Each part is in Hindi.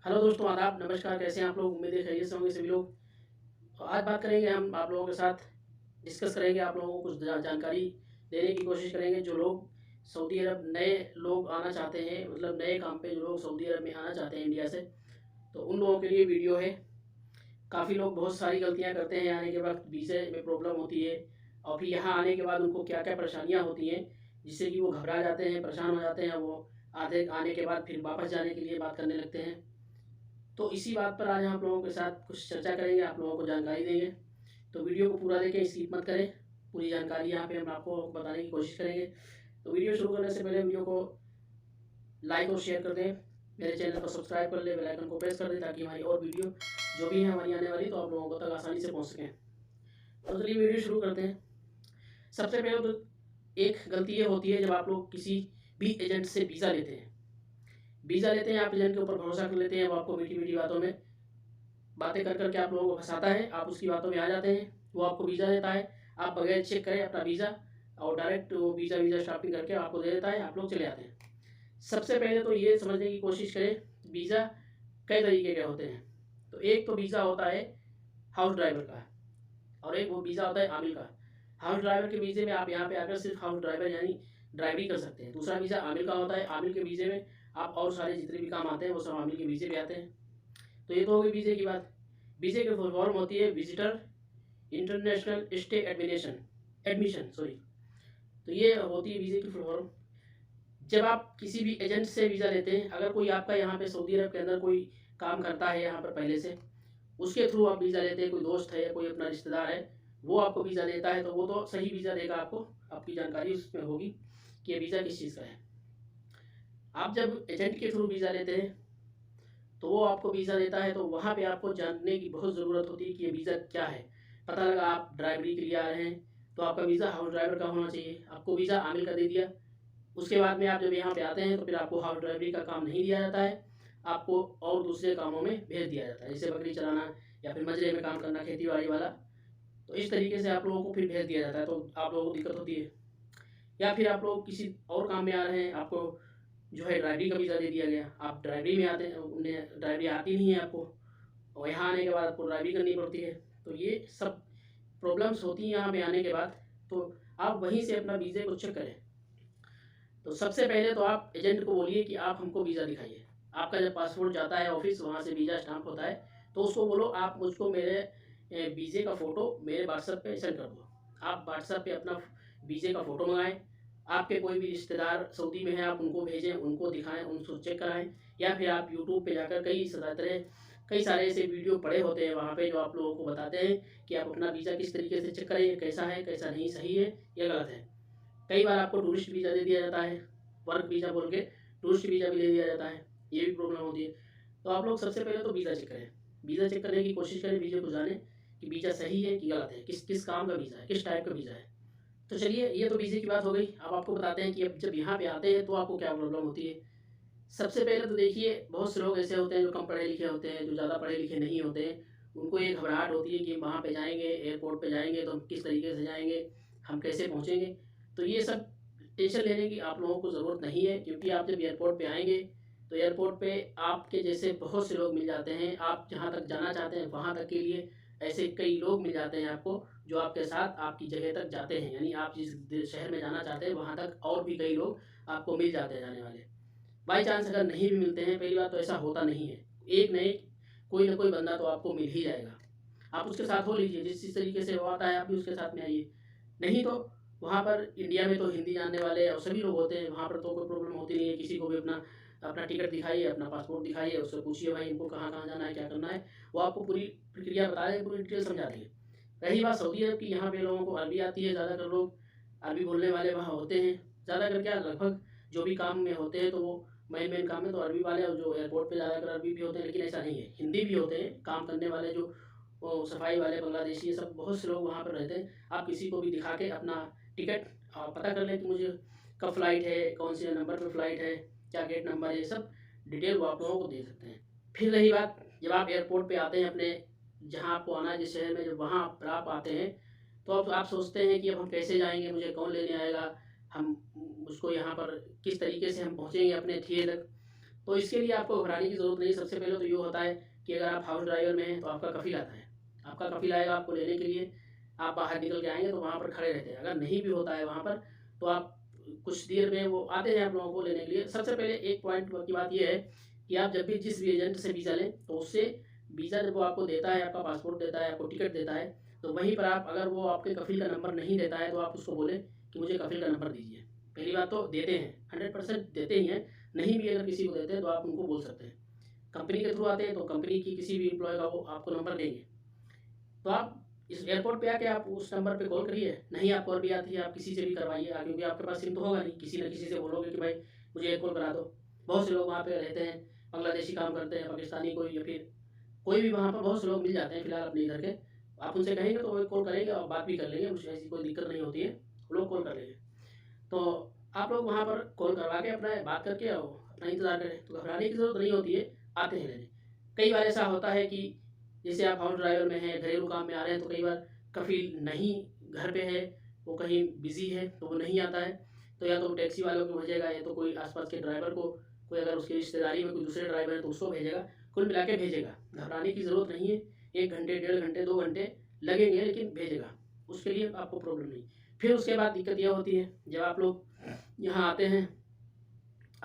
हेलो दोस्तों, आदाब, नमस्कार। कैसे हैं आप लोग? उम्मीद है खैरियत से होंगे सभी लोग। तो आज बात करेंगे, हम आप लोगों के साथ डिस्कस करेंगे, आप लोगों को कुछ जानकारी देने की कोशिश करेंगे। जो लोग सऊदी अरब, नए लोग आना चाहते हैं, मतलब नए काम पे जो लोग सऊदी अरब में आना चाहते हैं इंडिया से, तो उन लोगों के लिए वीडियो है। काफ़ी लोग बहुत सारी गलतियां करते हैं आने के वक्त, वीज़े में प्रॉब्लम होती है, और फिर यहाँ आने के बाद उनको क्या क्या परेशानियाँ होती हैं, जिससे कि वो घबरा जाते हैं, परेशान हो जाते हैं। वो आधे आने के बाद फिर वापस जाने के लिए बात करने लगते हैं। तो इसी बात पर आज हम आप लोगों के साथ कुछ चर्चा करेंगे, आप लोगों को जानकारी देंगे। तो वीडियो को पूरा देखें, स्किप मत करें। पूरी जानकारी यहाँ पे हम आपको बताने की कोशिश करेंगे। तो वीडियो शुरू करने से पहले वीडियो को लाइक और शेयर कर दें, मेरे चैनल को सब्सक्राइब कर लें, बेल आइकन को प्रेस कर दें, ताकि हमारी और वीडियो जो भी है हमारी आने वाली, तो आप लोगों को तक आसानी से पहुँच सकें। तो चलिए वीडियो शुरू करते हैं। सबसे पहले तो एक गलती ये होती है, जब आप लोग किसी भी एजेंट से वीज़ा लेते हैं, आप एजेंट के ऊपर भरोसा कर लेते हैं। वो आपको मीठी मीठी बातों में बातें कर करके आप लोगों को फंसाता है, आप उसकी बातों में आ जाते हैं। वो आपको वीज़ा देता है, आप बगैर चेक करें अपना वीज़ा, और डायरेक्ट वो वीज़ा स्टॉपिंग करके आपको दे देता है, आप लोग चले आते हैं। सबसे पहले तो ये समझने की कोशिश करें, वीज़ा कई तरीके के होते हैं। तो एक तो वीज़ा होता है हाउस ड्राइवर का, और एक वो वीज़ा होता है आमिल का। हाउस ड्राइवर के वीज़े में आप यहाँ पे आकर सिर्फ हाउस ड्राइवर यानी ड्राइवरी कर सकते हैं। दूसरा वीज़ा आमिल का होता है, आमिल के वीज़े में आप और सारे जितने भी काम आते हैं वो सब आमिल के वीज़े पे आते हैं। तो ये तो होगी वीज़े की बात। वीज़े की फुल फॉर्म होती है visitor international stay admission sorry. तो ये होती है वीज़े की फुल फॉर्म। जब आप किसी भी एजेंट से वीज़ा लेते हैं, अगर कोई आपका यहाँ पे सऊदी अरब के अंदर कोई काम करता है यहाँ पर पहले से, उसके थ्रू आप वीज़ा लेते हैं, कोई दोस्त है या कोई अपना रिश्तेदार है, वो आपको वीज़ा देता है, तो वो तो सही वीज़ा देगा आपको, आपकी जानकारी उसमें होगी कि ये वीज़ा किस चीज़ का है। आप जब एजेंट के थ्रू वीज़ा लेते हैं, तो वो आपको वीज़ा देता है, तो वहाँ पे आपको जानने की बहुत ज़रूरत होती है कि ये वीज़ा क्या है। पता लगा आप ड्राइवरी के लिए आ रहे हैं, तो आपका वीज़ा हाउस ड्राइवर का होना चाहिए, आपको वीज़ा आमिल का दे दिया। उसके बाद में आप जब यहाँ पे आते हैं, तो फिर आपको हाउस ड्राइवरी का काम नहीं दिया जाता है, आपको और दूसरे कामों में भेज दिया जाता है, जैसे बकरी चलाना या फिर मजरे में काम करना, खेती बाड़ी वाला। तो इस तरीके से आप लोगों को फिर भेज दिया जाता है, तो आप लोगों को दिक्कत होती है। या फिर आप लोग किसी और काम में आ रहे हैं, आपको जो है ड्राइवरी का वीज़ा दे दिया गया, आप ड्राइवरी में आते हैं, उन्हें ड्राइवरी आती नहीं है आपको, और यहाँ आने के बाद आपको ड्राइवरी करनी पड़ती है। तो ये सब प्रॉब्लम्स होती हैं यहाँ पे आने के बाद। तो आप वहीं से अपना वीज़े को चेक करें। तो सबसे पहले तो आप एजेंट को बोलिए कि आप हमको वीज़ा दिखाइए। आपका जब पासपोर्ट जाता है ऑफिस, वहाँ से वीज़ा स्टाम्प होता है, तो उसको बोलो आप मुझको मेरे वीज़े का फ़ोटो मेरे व्हाट्सएप पे सेंड कर दो। आप व्हाट्सएप पे अपना वीज़े का फ़ोटो मंगाएं। आपके कोई भी रिश्तेदार सऊदी में है, आप उनको भेजें, उनको दिखाएं, उनको चेक कराएं। या फिर आप यूट्यूब पे जाकर कई सारे ऐसे वीडियो पड़े होते हैं वहाँ पे, जो आप लोगों को बताते हैं कि आप अपना वीज़ा किस तरीके से चेक करें, कैसा है, कैसा नहीं, सही है या गलत है। कई बार आपको टूरिस्ट वीज़ा दे दिया जाता है, वर्क वीज़ा बोल के टूरिस्ट वीज़ा भी दे दिया जाता है, ये भी प्रॉब्लम होती है। तो आप लोग सबसे पहले तो वीज़ा चेक करें, वीज़ा चेक करने की कोशिश करें, वीज़े को जानें कि वीज़ा सही है कि गलत है, किस किस काम का वीज़ा है, किस टाइप का वीज़ा है। तो चलिए, ये तो वीज़े की बात हो गई। अब आपको बताते हैं कि अब जब यहाँ पे आते हैं तो आपको क्या प्रॉब्लम होती है। सबसे पहले तो देखिए, बहुत से लोग ऐसे होते हैं जो कम पढ़े लिखे होते हैं, जो ज़्यादा पढ़े लिखे नहीं होते हैं। उनको एक घबराहट होती है कि वहाँ पे जाएंगे, एयरपोर्ट पे जाएंगे तो हम किस तरीके से जाएंगे, हम कैसे पहुँचेंगे। तो ये सब टेंशन लेने की आप लोगों को ज़रूरत नहीं है, क्योंकि आप जब एयरपोर्ट पे आएंगे, तो एयरपोर्ट पे आपके जैसे बहुत से लोग मिल जाते हैं। आप जहाँ तक जाना चाहते हैं वहाँ तक के लिए ऐसे कई लोग मिल जाते हैं आपको, जो आपके साथ आपकी जगह तक जाते हैं। यानी आप जिस शहर में जाना चाहते हैं वहाँ तक और भी कई लोग आपको मिल जाते हैं जाने वाले। बाई चांस अगर नहीं भी मिलते हैं, पहली बात तो ऐसा होता नहीं है, एक न एक कोई ना कोई बंदा तो आपको मिल ही जाएगा। आप उसके साथ हो लीजिए, जिस तरीके से वो आता है आप भी उसके साथ में आइए। नहीं तो वहाँ पर इंडिया में तो हिंदी जानने वाले और सभी लोग होते हैं, वहाँ पर तो कोई प्रॉब्लम होती नहीं है। किसी को भी अपना अपना टिकट दिखाइए, अपना पासपोर्ट दिखाइए, उससे पूछिए भाई इनको कहाँ कहाँ जाना है, क्या करना है, वो आपको पूरी प्रक्रिया बता देंगे, पूरी डिटेल समझा देंगे। रही बात सऊदी अरब की, यहाँ पे लोगों को अरबी आती है, ज़्यादातर लोग अरबी बोलने वाले वहाँ होते हैं। ज़्यादातर क्या, लगभग जो भी काम में होते हैं, तो वो मेन मेन काम है तो अरबी वाले, और जो एयरपोर्ट पे ज़्यादातर अरबी भी होते हैं। लेकिन ऐसा नहीं है, हिंदी भी होते हैं काम करने वाले, जो वो सफाई वाले, बांग्लादेशी, ये सब बहुत से लोग वहाँ पर रहते हैं। आप किसी को भी दिखा के अपना टिकट पता कर लें कि मुझे कब फ़्लाइट है, कौन से नंबर पर फ़्लाइट है, क्या गेट नंबर है, ये सब डिटेल वो आप लोगों को दे सकते हैं। फिर रही बात, जब आप एयरपोर्ट पे आते हैं अपने, जहाँ आपको आना है जिस शहर में, जब वहाँ पर आप आते हैं, तो अब आप सोचते हैं कि अब हम कैसे जाएंगे, मुझे कौन लेने आएगा, हम उसको यहाँ पर किस तरीके से हम पहुँचेंगे अपने थिएटर तक। तो इसके लिए आपको घबराने की ज़रूरत नहीं। सबसे पहले तो ये होता है कि अगर आप हाउस ड्राइवर में हैं तो आपका कफ़ील आता है, आपका कफ़ील आएगा आपको लेने के लिए, आप बाहर निकल के आएँगे तो वहाँ पर खड़े रहते हैं। अगर नहीं भी होता है वहाँ पर तो आप कुछ देर में वो आते हैं आप लोगों को लेने के लिए। सबसे पहले एक पॉइंट की बात ये है कि आप जब भी जिस भी एजेंट से वीज़ा लें तो उससे वीज़ा जब वो आपको देता है, आपका पासपोर्ट देता है, आपको टिकट देता है, तो वहीं पर आप अगर वो आपके कफ़ील का नंबर नहीं देता है तो आप उसको बोलें कि मुझे कफ़ील का नंबर दीजिए। पहली बात तो देते हैं, 100% देते ही हैं। नहीं भी अगर किसी को देते हैं तो आप उनको बोल सकते हैं। कंपनी के थ्रू आते हैं तो कंपनी की किसी भी एम्प्लॉय का वो आपको नंबर देंगे। तो आप इस एयरपोर्ट पे आके आप उस नंबर पे कॉल करिए। नहीं आपको अरबी आती है आप किसी से भी करवाइए, क्योंकि आपके पास सिम तो होगा नहीं, किसी न किसी से बोलोगे कि भाई मुझे एक कॉल करा दो। बहुत से लोग वहाँ पे रहते हैं, बांग्लादेशी काम करते हैं, पाकिस्तानी कोई या फिर कोई भी वहाँ पर बहुत से लोग मिल जाते हैं फिलहाल अपने इधर के। आप उनसे कहेंगे तो वो कॉल करेंगे और बात भी कर लेंगे, मुझे ऐसी कोई दिक्कत नहीं होती है, वो लोग कॉल कर लेंगे। तो आप लोग वहाँ पर कॉल करवा के अपना बात करके और अपना इंतज़ार करें, तो घबराने की ज़रूरत नहीं होती है, आते हैं लेने। कई बार ऐसा होता है कि जैसे आप हाउस ड्राइवर में हैं, घरेलू काम में आ रहे हैं, तो कई बार कफ़ील नहीं घर पे है, वो कहीं बिज़ी है तो वो नहीं आता है, तो या तो वो टैक्सी वालों को भेजेगा या तो कोई आसपास के ड्राइवर को, कोई अगर उसकी रिश्तेदारी में कोई दूसरे ड्राइवर है तो उसको भेजेगा, कुल मिला के भेजेगा। घबराने की ज़रूरत नहीं है, 1 घंटे, 1.5 घंटे, 2 घंटे लगेंगे लेकिन भेजेगा, उसके लिए आपको प्रॉब्लम नहीं। फिर उसके बाद दिक्कत यह होती है जब आप लोग यहाँ आते हैं,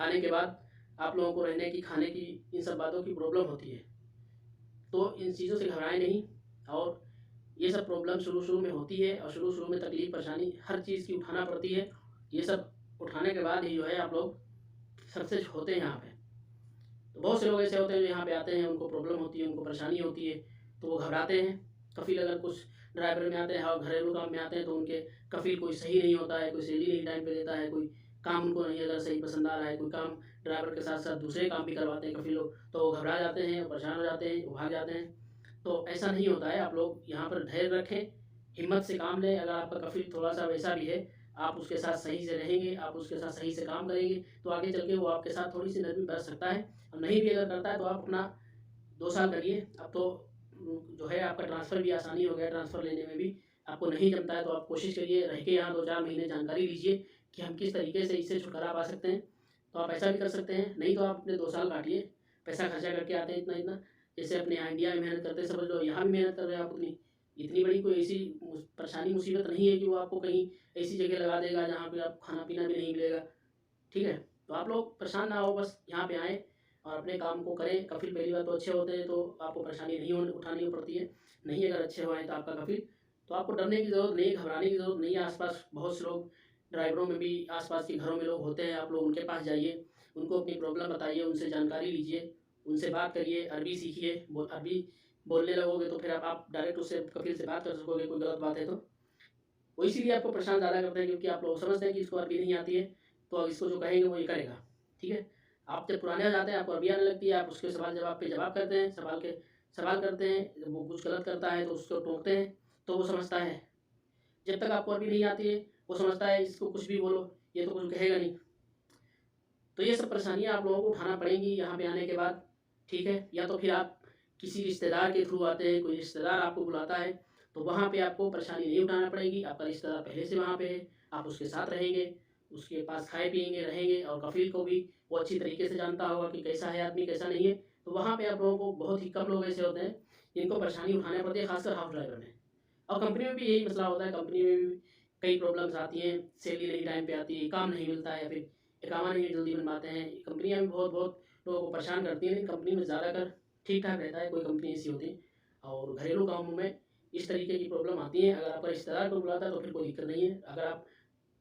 आने के बाद आप लोगों को रहने की, खाने की, इन सब बातों की प्रॉब्लम होती है। तो इन चीज़ों से घबराएं नहीं। और ये सब प्रॉब्लम शुरू-शुरू में होती है और शुरू-शुरू में तकलीफ़, परेशानी हर चीज़ की उठाना पड़ती है। ये सब उठाने के बाद ही जो है आप लोग सक्सेस होते हैं यहाँ पे। तो बहुत से लोग ऐसे होते हैं जो यहाँ पे आते हैं, उनको प्रॉब्लम होती है, उनको परेशानी होती है, तो वो घबराते हैं। कफ़ील अगर कुछ ड्राइवर में आते हैं और घरेलू काम में आते हैं तो उनके कफ़ील कोई सही नहीं होता है, कोई सैलरी नहीं टाइम पे देता है, कोई काम उनको नहीं अगर सही पसंद आ रहा है, कोई काम ड्राइवर के साथ-साथ दूसरे काम भी करवाते हैं कफ़ील लोग, तो वो घबरा जाते हैं, परेशान हो जाते हैं, वो भाग जाते हैं। तो ऐसा नहीं होता है, आप लोग यहाँ पर धैर्य रखें, हिम्मत से काम लें। अगर आपका कफ़ील थोड़ा-सा वैसा भी है, आप उसके साथ सही से रहेंगे, आप उसके साथ सही से काम करेंगे, तो आगे चल के वो आपके साथ थोड़ी-सी नरमी बरत सकता है। और नहीं भी अगर करता है तो आप अपना 2 साल करिए। अब तो जो है आपका ट्रांसफ़र भी आसानी हो गया है, ट्रांसफ़र लेने में भी। आपको नहीं जमता है तो आप कोशिश करिए रह के यहाँ 2-4 महीने जानकारी लीजिए कि हम किस तरीके से इससे छुटकारा पा सकते हैं। तो आप ऐसा भी कर सकते हैं, नहीं तो आप अपने 2 साल काटिए, पैसा खर्चा करके आते हैं इतना-इतना। जैसे अपने यहाँ इंडिया में मेहनत करते हैं, समझ लो यहाँ भी मेहनत कर रहे हैं आप उतनी। इतनी बड़ी कोई ऐसी परेशानी मुसीबत नहीं है कि वो आपको कहीं ऐसी जगह लगा देगा जहाँ पे आप खाना-पीना भी नहीं मिलेगा। ठीक है? तो आप लोग परेशान ना हो, बस यहाँ पे आएँ और अपने काम को करें। कफ़ील पहली बात तो अच्छे होते हैं तो आपको परेशानी नहीं होने उठानी पड़ती है। नहीं अगर अच्छे हुए हैं तो आपका कफ़ील, तो आपको डरने की ज़रूरत नहीं है, घबराने की ज़रूरत नहीं है। आस-पास बहुत से लोग ड्राइवरों में भी आस-पास के घरों में लोग होते हैं, आप लोग उनके पास जाइए, उनको अपनी प्रॉब्लम बताइए, उनसे जानकारी लीजिए, उनसे बात करिए, अरबी सीखिए। अरबी बोलने लगोगे तो फिर आप डायरेक्ट उससे कफ़ील से बात कर सकोगे, कोई गलत बात है तो। वो इसीलिए आपको परेशान ज़्यादा करते हैं क्योंकि आप लोग समझते हैं कि इसको अरबी नहीं आती है, तो अब इसको जो कहेंगे वो ये करेगा। ठीक है? आप जब पुराने हो जाते हैं, आपको अरबी आने लगती है, आप उसके सवाल-जवाब पे जवाब करते हैं, सवाल करते हैं, जब वो कुछ गलत करता है तो उसको टोकते हैं, तो वो समझता है। जब तक आपको अरबी नहीं आती है, वो समझता है इसको कुछ भी बोलो, ये तो कुछ कहेगा नहीं। तो ये सब परेशानियाँ आप लोगों को उठाना पड़ेंगी यहाँ पे आने के बाद। ठीक है? या तो फिर आप किसी रिश्तेदार के थ्रू आते हैं, कोई रिश्तेदार आपको बुलाता है, तो वहाँ पे आपको परेशानी नहीं उठाना पड़ेगी। आपका रिश्तेदार पहले से वहाँ पे है, आप उसके साथ रहेंगे, उसके पास खाए-पिएँगे, रहेंगे और कफ़ील को भी वो अच्छी तरीके से जानता होगा कि कैसा है आदमी, कैसा नहीं है। तो वहाँ पे आप लोगों को बहुत ही कम लोग ऐसे होते हैं, जिनको परेशानी उठानी पड़ती है, ख़ासकर हाउस ड्राइवर में। और कंपनी में भी यही मसला होता है, कंपनी में भी कई प्रॉब्लम्स आती हैं, सैलरी नहीं टाइम पे आती है, काम नहीं मिलता है या फिर इकामा नहीं जल्दी बन पाते हैं। कंपनियाँ भी बहुत-बहुत लोगों को परेशान करती हैं, लेकिन कंपनी में ज़्यादातर ठीक-ठाक रहता है, कोई कंपनी ऐसी होती है। और घरेलू कामों में इस तरीके की प्रॉब्लम आती है। अगर आपका रिश्तेदार कोई बुलाता है तो फिर कोई दिक्कत नहीं है। अगर आप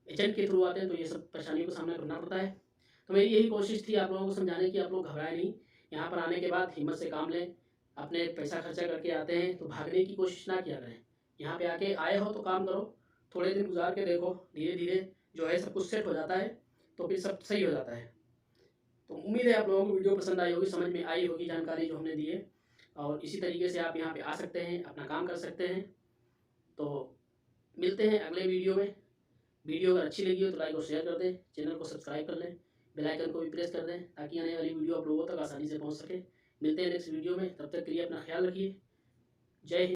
एजेंट के थ्रू आते हैं तो ये सब परेशानियों का सामना करना पड़ता है। तो मेरी यही कोशिश थी आप लोगों को समझाने की, आप लोग घबराएँ नहीं। यहाँ पर आने के बाद हिम्मत से काम लें। अपने पैसा खर्चा करके आते हैं तो भागने की कोशिश ना किया करें। यहाँ पे आके आए हो तो काम करो, थोड़े दिन गुज़ार के देखो, धीरे-धीरे जो है सब कुछ सेट हो जाता है, तो फिर सब सही हो जाता है। तो उम्मीद है आप लोगों को वीडियो पसंद आई होगी, समझ में आई होगी जानकारी जो हमने दी है। और इसी तरीके से आप यहाँ पे आ सकते हैं, अपना काम कर सकते हैं। तो मिलते हैं अगले वीडियो में। वीडियो अगर अच्छी लगी हो तो लाइक और शेयर कर दें, चैनल को सब्सक्राइब कर लें, बेल आइकन को भी प्रेस कर दें ताकि आने वाली वीडियो आप लोगों तक आसानी से पहुँच सके। मिलते हैं नेक्स्ट वीडियो में, तब तक के लिए अपना ख्याल रखिए। जय हिंद।